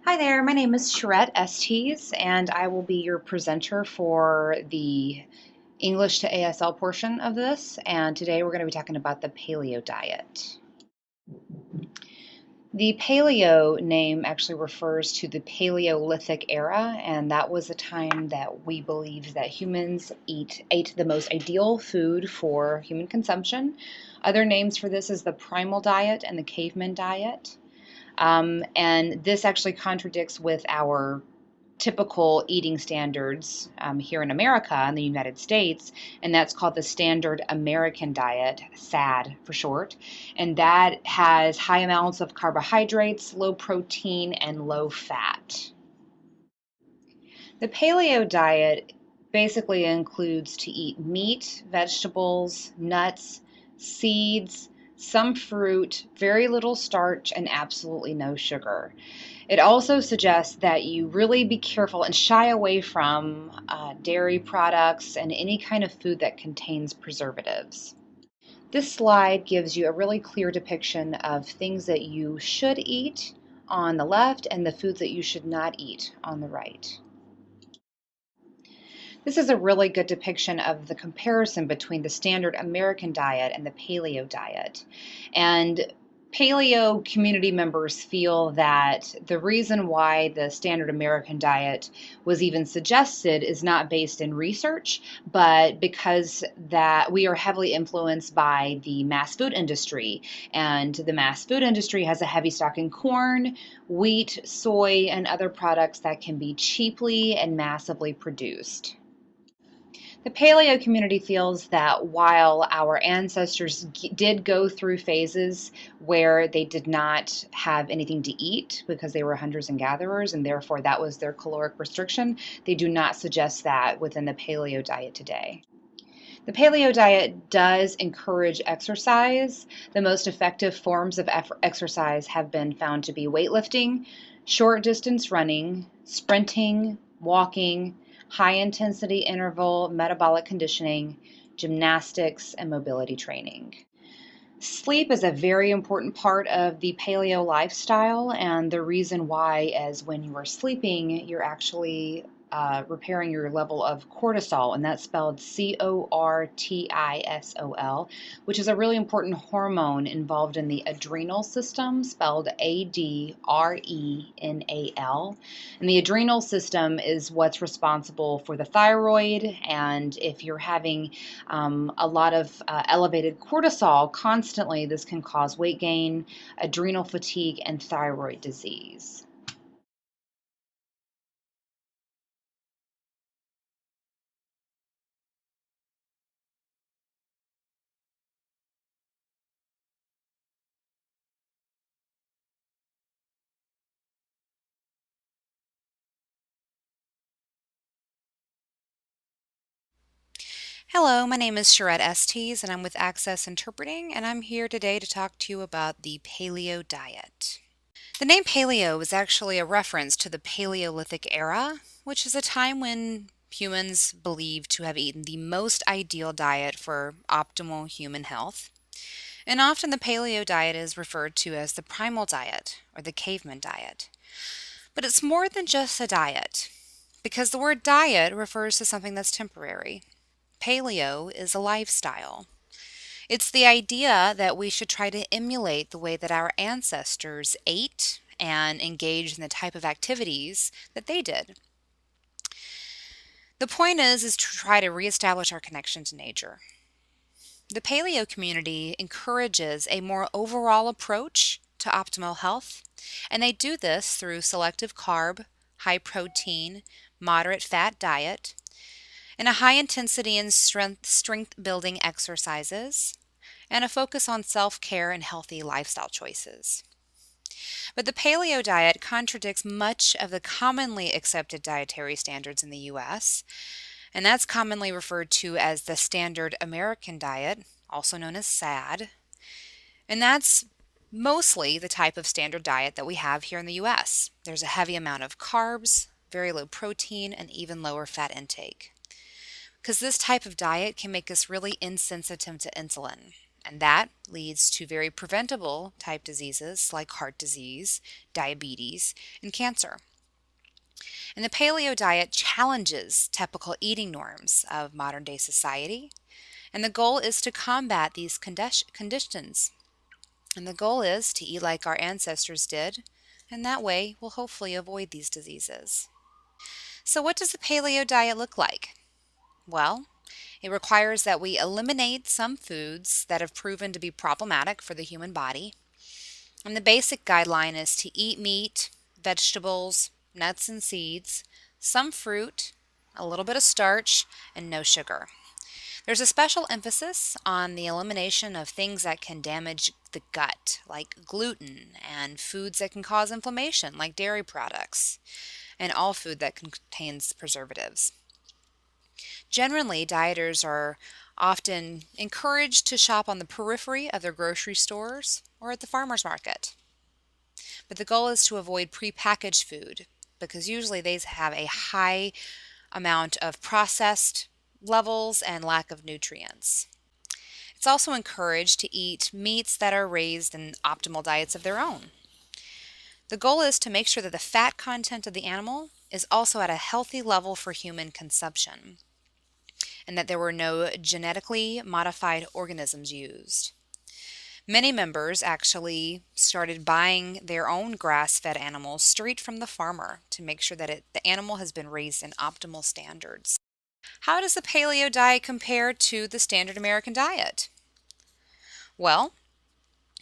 Hi there, my name is Charette Estes, and I will be your presenter for the English to ASL portion of this. And today we're going to be talking about the paleo diet. The paleo name actually refers to the Paleolithic era, and that was a time that we believed that humans ate the most ideal food for human consumption. Other names for this is the primal diet and the caveman diet. And this actually contradicts with our typical eating standards here in America, in the United States, and that's called the Standard American Diet, SAD for short. And that has high amounts of carbohydrates, low protein, and low fat. The paleo diet basically includes to eat meat, vegetables, nuts, seeds, some fruit, very little starch, and absolutely no sugar. It also suggests that you really be careful and shy away from dairy products and any kind of food that contains preservatives. This slide gives you a really clear depiction of things that you should eat on the left and the foods that you should not eat on the right. This is a really good depiction of the comparison between the standard American diet and the paleo diet. And paleo community members feel that the reason why the standard American diet was even suggested is not based in research, but because that we are heavily influenced by the mass food industry. And the mass food industry has a heavy stock in corn, wheat, soy, and other products that can be cheaply and massively produced. The paleo community feels that while our ancestors did go through phases where they did not have anything to eat because they were hunters and gatherers, and therefore that was their caloric restriction, they do not suggest that within the paleo diet today. The paleo diet does encourage exercise. The most effective forms of exercise have been found to be weightlifting, short distance running, sprinting, walking, high intensity interval metabolic conditioning, gymnastics, and mobility training. Sleep is a very important part of the paleo lifestyle, and the reason why is when you are sleeping, you're actually repairing your level of cortisol, and that's spelled Cortisol, which is a really important hormone involved in the adrenal system, spelled Adrenal. And the adrenal system is what's responsible for the thyroid, and if you're having a lot of elevated cortisol constantly, this can cause weight gain, adrenal fatigue, and thyroid disease. Hello, my name is Charette Estes, and I'm with Access Interpreting, and I'm here today to talk to you about the paleo diet. The name paleo is actually a reference to the Paleolithic era, which is a time when humans believed to have eaten the most ideal diet for optimal human health. And often the paleo diet is referred to as the primal diet or the caveman diet. But it's more than just a diet, because the word diet refers to something that's temporary. Paleo is a lifestyle. It's the idea that we should try to emulate the way that our ancestors ate and engaged in the type of activities that they did. The point is to try to reestablish our connection to nature. The paleo community encourages a more overall approach to optimal health, and they do this through selective carb, high protein, moderate fat diet, and a high intensity and strength building exercises, and a focus on self care and healthy lifestyle choices. But the paleo diet contradicts much of the commonly accepted dietary standards in the US, and that's commonly referred to as the Standard American Diet, also known as SAD. And that's mostly the type of standard diet that we have here in the US. There's a heavy amount of carbs, very low protein, and even lower fat intake. Because this type of diet can make us really insensitive to insulin. and that leads to very preventable type diseases like heart disease, diabetes, and cancer. And the paleo diet challenges typical eating norms of modern day society, and the goal is to combat these conditions. And the goal is to eat like our ancestors did, and that way we'll hopefully avoid these diseases. So, what does the paleo diet look like? Well, it requires that we eliminate some foods that have proven to be problematic for the human body. And the basic guideline is to eat meat, vegetables, nuts and seeds, some fruit, a little bit of starch, and no sugar. There's a special emphasis on the elimination of things that can damage the gut, like gluten, and foods that can cause inflammation, like dairy products, and all food that contains preservatives. Generally, dieters are often encouraged to shop on the periphery of their grocery stores or at the farmer's market. But the goal is to avoid prepackaged food because usually these have a high amount of processed levels and lack of nutrients. It's also encouraged to eat meats that are raised in optimal diets of their own. The goal is to make sure that the fat content of the animal is also at a healthy level for human consumption, and that there were no genetically modified organisms used. Many members actually started buying their own grass-fed animals straight from the farmer to make sure that the animal has been raised in optimal standards. How does the paleo diet compare to the standard American diet? Well,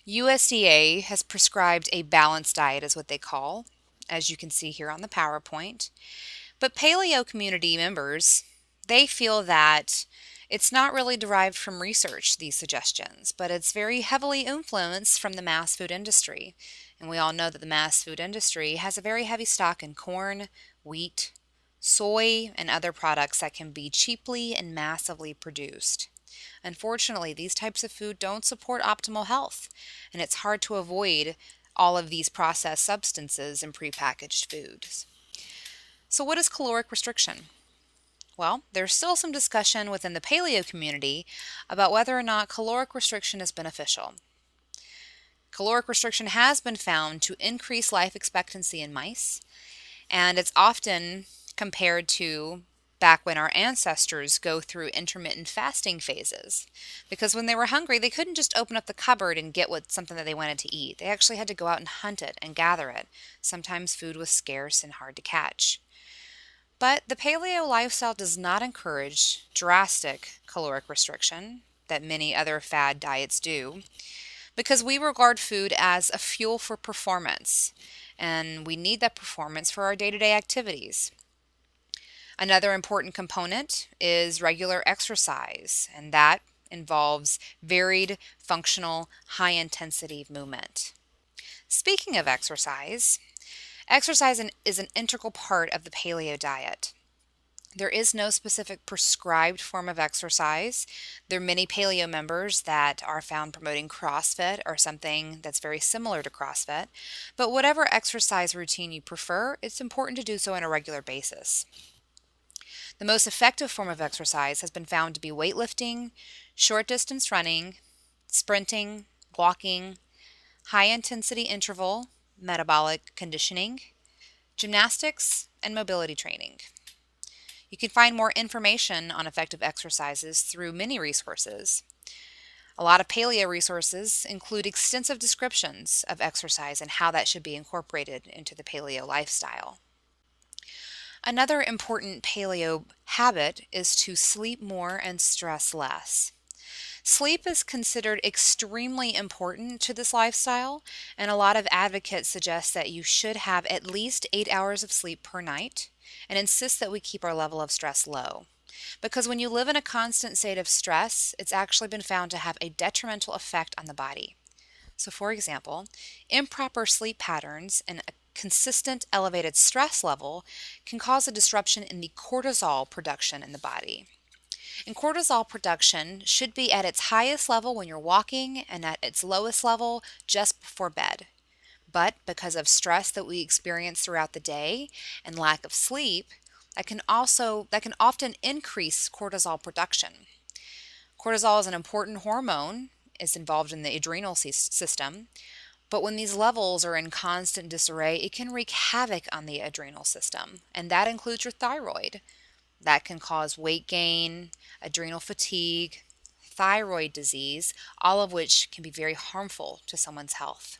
USDA has prescribed a balanced diet is what they call, as you can see here on the PowerPoint. But paleo community members, they feel that it's not really derived from research, these suggestions, but it's very heavily influenced from the mass food industry. And we all know that the mass food industry has a very heavy stock in corn, wheat, soy, and other products that can be cheaply and massively produced. Unfortunately, these types of food don't support optimal health, and it's hard to avoid all of these processed substances in prepackaged foods. So, what is caloric restriction? Well, there's still some discussion within the paleo community about whether or not caloric restriction is beneficial. Caloric restriction has been found to increase life expectancy in mice, and it's often compared to back when our ancestors go through intermittent fasting phases. Because when they were hungry, they couldn't just open up the cupboard and get something that they wanted to eat. They actually had to go out and hunt it and gather it. Sometimes food was scarce and hard to catch. But the paleo lifestyle does not encourage drastic caloric restriction that many other fad diets do, because we regard food as a fuel for performance, and we need that performance for our day-to-day activities. Another important component is regular exercise, and that involves varied, functional, high-intensity movement. Speaking of exercise, exercise is an integral part of the paleo diet. There is no specific prescribed form of exercise. There are many paleo members that are found promoting CrossFit or something that's very similar to CrossFit. But whatever exercise routine you prefer, it's important to do so on a regular basis. The most effective form of exercise has been found to be weightlifting, short distance running, sprinting, walking, high intensity interval, metabolic conditioning, gymnastics, and mobility training. You can find more information on effective exercises through many resources. A lot of paleo resources include extensive descriptions of exercise and how that should be incorporated into the paleo lifestyle. Another important paleo habit is to sleep more and stress less. Sleep is considered extremely important to this lifestyle, and a lot of advocates suggest that you should have at least 8 hours of sleep per night and insist that we keep our level of stress low. Because when you live in a constant state of stress, it's actually been found to have a detrimental effect on the body. So, for example, improper sleep patterns and a consistent elevated stress level can cause a disruption in the cortisol production in the body. And cortisol production should be at its highest level when you're walking and at its lowest level just before bed. But because of stress that we experience throughout the day and lack of sleep, that can often increase cortisol production. Cortisol is an important hormone is involved in the adrenal system. But when these levels are in constant disarray, it can wreak havoc on the adrenal system, and that includes your thyroid. That can cause weight gain, adrenal fatigue, thyroid disease, all of which can be very harmful to someone's health.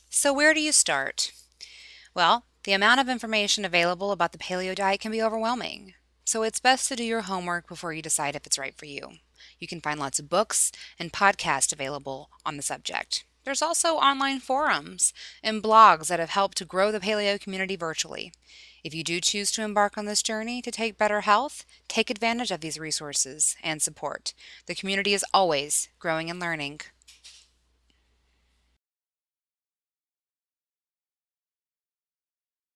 So, where do you start? Well, the amount of information available about the paleo diet can be overwhelming. So, it's best to do your homework before you decide if it's right for you. You can find lots of books and podcasts available on the subject. There's also online forums and blogs that have helped to grow the paleo community virtually. If you do choose to embark on this journey to take better health, take advantage of these resources and support. The community is always growing and learning.